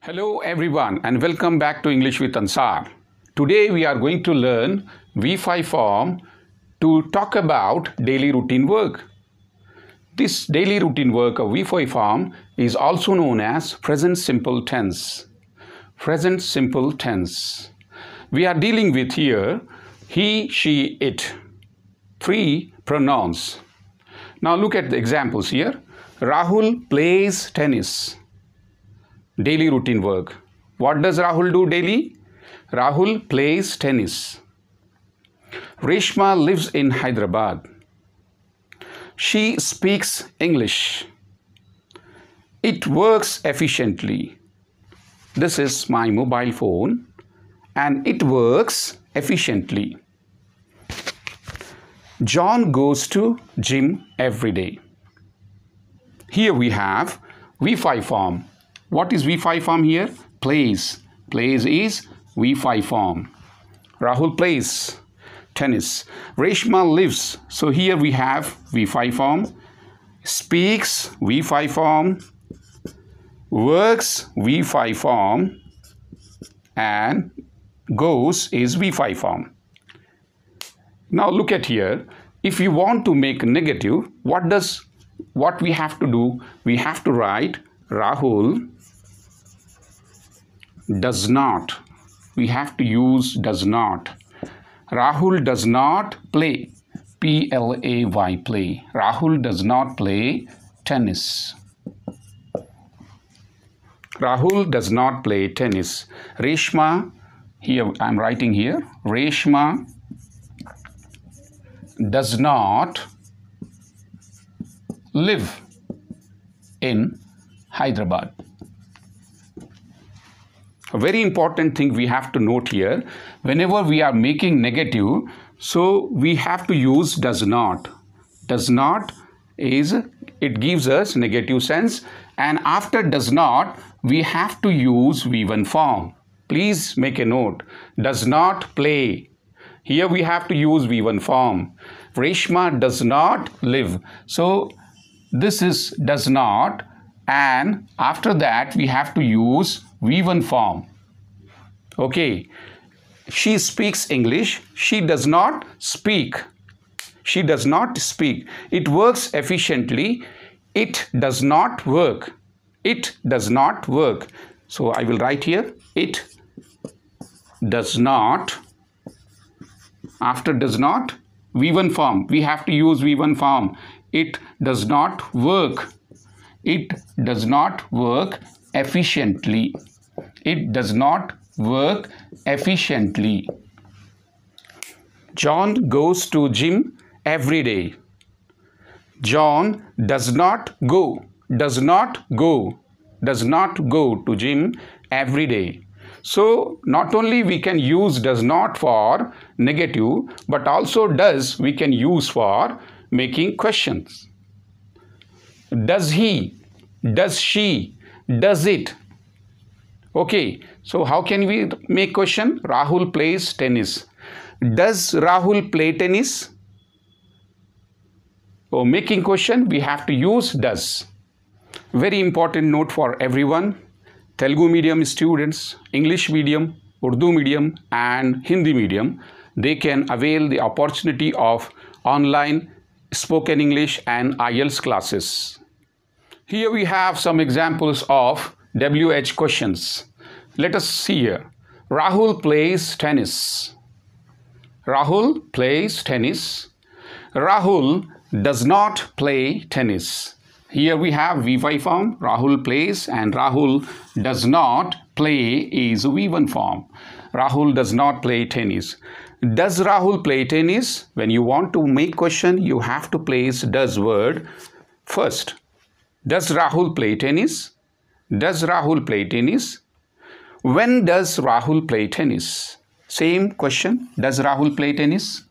Hello everyone and welcome back to English with Ansar. Today we are going to learn V5 form to talk about daily routine work. This daily routine work of V5 form is also known as present simple tense. Present simple tense. We are dealing with here he, she, it. Three pronouns. Now look at the examples here. Rahul plays tennis. Daily routine work. What does Rahul do daily? Rahul plays tennis. Reshma lives in Hyderabad. She speaks English. It works efficiently. This is my mobile phone and it works efficiently. John goes to gym every day. Here we have V5 form. What is V5 form here? Plays. Plays is V5 form. Rahul plays tennis. Reshma lives. So here we have V5 form. Speaks V5 form. Works V5 form. And goes is V5 form. Now look at here. If you want to make negative, what we have to do? We have to write Rahul does not. We have to use does not. Rahul does not play. P-L-A-Y, play. Rahul does not play tennis. Rahul does not play tennis. Reshma, here I am writing here. Reshma does not live in Hyderabad. A very important thing we have to note here, whenever we are making negative, so we have to use does not. Does not is, it gives us negative sense, and after does not, we have to use V1 form. Please make a note. Does not play. Here we have to use V1 form. Reshma does not live. So this is does not, and after that we have to use V1 form. Okay. She speaks English. She does not speak. She does not speak. It works efficiently. It does not work. It does not work. So I will write here. It does not. After does not, V1 form. We have to use V1 form. It does not work. It does not work efficiently. It does not work efficiently. John goes to gym every day. John does not go. Does not go. Does not go to gym every day. So not only we can use does not for negative, but also does we can use for making questions. Does he? Does she? Does it? Okay, so how can we make question? Rahul plays tennis. Does Rahul play tennis? So making question, we have to use does. Very important note for everyone. Telugu medium students, English medium, Urdu medium and Hindi medium, they can avail the opportunity of online spoken English and IELTS classes. Here we have some examples of WH questions. Let us see here. Rahul plays tennis. Rahul plays tennis. Rahul does not play tennis. Here we have V5 form. Rahul plays and Rahul does not play is V1 form. Rahul does not play tennis. Does Rahul play tennis? When you want to make question, you have to place does word first. Does Rahul play tennis? Does Rahul play tennis? When does Rahul play tennis? Same question. Does Rahul play tennis?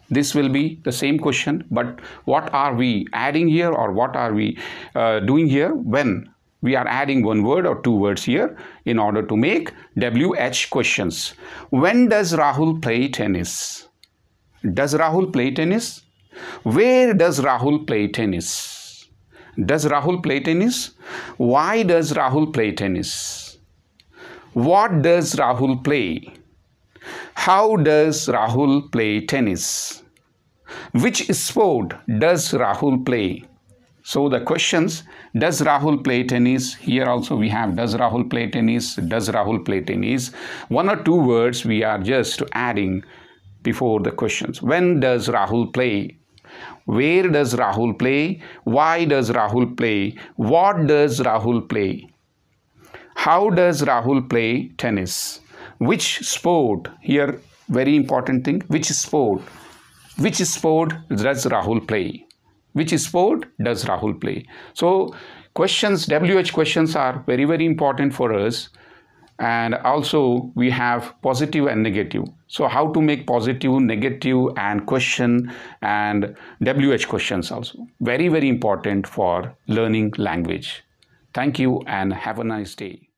This will be the same question, but what are we adding here or what are we doing here? When we are adding one word or two words here in order to make WH questions. When does Rahul play tennis? Does Rahul play tennis? Where does Rahul play tennis? Does Rahul play tennis? Why does Rahul play tennis? What does Rahul play? How does Rahul play tennis? Which sport does Rahul play? So the questions, does Rahul play tennis? Here also we have, does Rahul play tennis? Does Rahul play tennis? One or two words we are just adding before the questions. When does Rahul play? Where does Rahul play? Why does Rahul play? What does Rahul play? How does Rahul play tennis? Which sport? Here, very important thing. Which sport? Which sport does Rahul play? Which sport does Rahul play? So, questions, WH questions are very, very important for us. And also, we have positive and negative. So, how to make positive, negative, and question and WH questions also. Very, very important for learning language. Thank you and have a nice day.